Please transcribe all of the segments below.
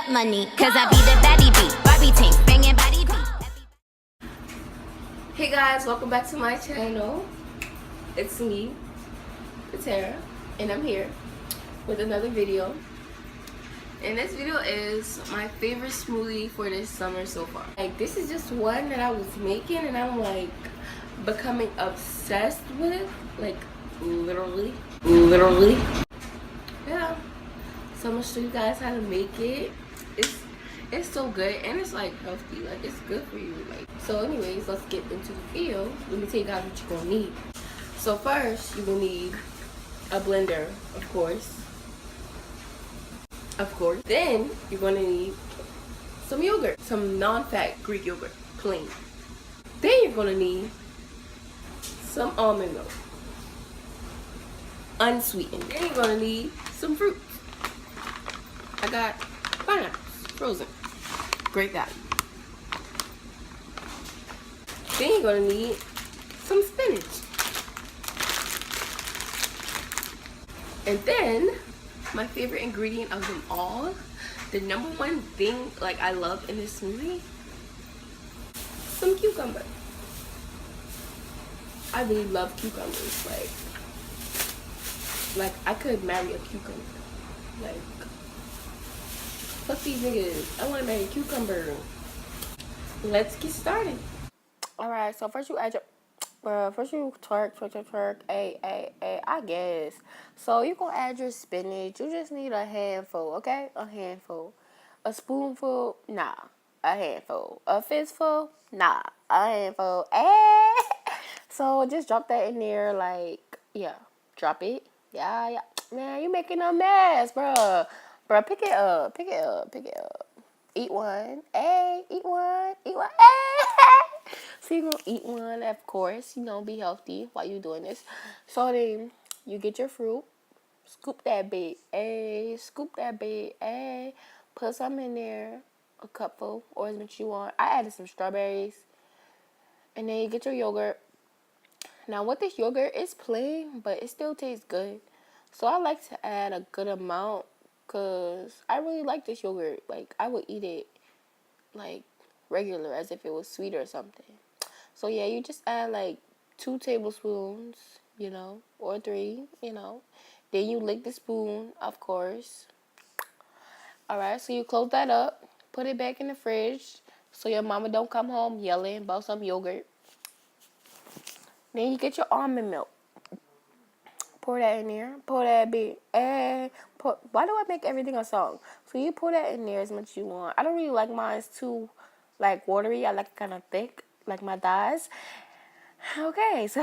up money, cause I be the baddie beat, Barbie tank, banging body beat. Hey guys, welcome back to my channel. It's me, Tara, and I'm here with another video. And this video is my favorite smoothie for this summer so far. Like, this is just one that I was making and I'm like becoming obsessed with, like literally. Yeah, so I'm gonna show you guys how to make it. It's so good and it's like healthy, like it's good for you. Like, so anyways, let's get into the video. Let me tell you guys what you're gonna need. So first, you're gonna need a blender, of course. Then you're gonna need some yogurt, some non-fat Greek yogurt, plain. Then you're gonna need some almond milk, unsweetened. Then you're gonna need some fruit. I got pineapples, frozen, great value. Then you're gonna need some spinach. And then my favorite ingredient of them all, the number one thing like I love in this smoothie, some cucumber. I really love cucumbers. Like I could marry a cucumber. Like, fuck these niggas, I want to marry a cucumber. Let's get started. All right, so first you add your first you twerk, I guess. So you gonna add your spinach. You just need a handful, okay? A handful. A spoonful, nah. A handful. A fistful, nah. A handful. So just drop that in there, like, yeah. Drop it. Yeah. Man, you making a mess, bruh. Bruh, pick it up. Eat one. Eat one. So you're going to eat one, of course. Be healthy while you're doing this. So then you get your fruit. Scoop that bit. Put some in there. A cupful or as much you want. I added some strawberries. And then you get your yogurt. Now with this yogurt, it's plain, but it still tastes good. So I like to add a good amount because I really like this yogurt. Like, I would eat it like regular as if it was sweet or something. So yeah, you just add like 2 tablespoons, or 3, Then you lick the spoon, of course. Alright, so you close that up, put it back in the fridge so your mama don't come home yelling about some yogurt. Then you get your almond milk. Pour that in there. Pour that bit. Why do I make everything a song? So you pour that in there as much as you want. I don't really like mine too, like, watery. I like it kind of thick, like my thighs. Okay, so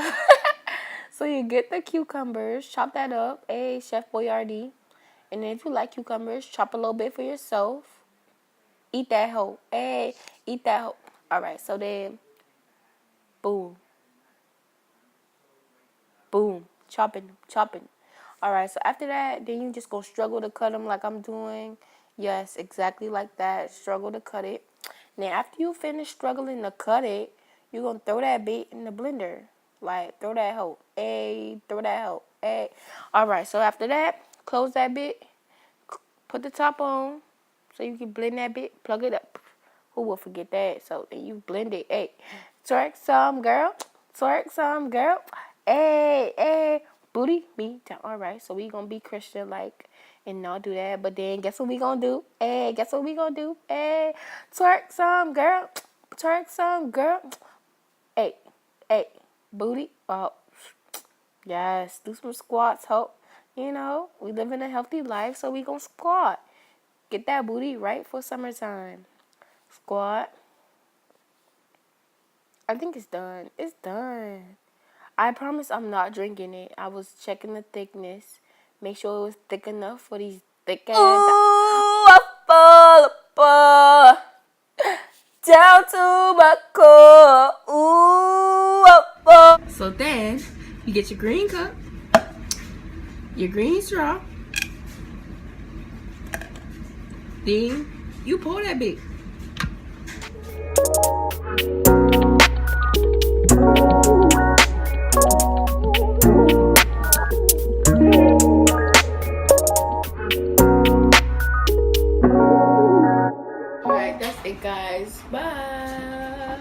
so you get the cucumbers, chop that up. Chef Boyardee. And then if you like cucumbers, chop a little bit for yourself. Eat that hoe. Eat that hoe. All right, so then, boom. Chopping. All right, so after that, then you just go struggle to cut them like I'm doing. Yes, exactly like that. Struggle to cut it. Then after you finish struggling to cut it, you're going to throw that bit in the blender. Like, throw that hoe. Throw that hoe. All right, so after that, close that bit. Put the top on so you can blend that bit. Plug it up. Who will forget that? So then you blend it. Twerk some, girl. Booty me down. All right, so we gonna be Christian like and not do that. But then guess what we gonna do? Twerk some, girl. Booty. Oh, yes. Do some squats. Hope we live in a healthy life, so we gonna squat. Get that booty right for summertime. Squat. I think it's done. It's done. I promise I'm not drinking it. I was checking the thickness. Make sure it was thick enough for these thick ass. Ooh, I fall apart. Down to my core. Ooh, I fall. So then, you get your green cup. Your green straw. Then, you pour that bit. That's it, guys. Bye.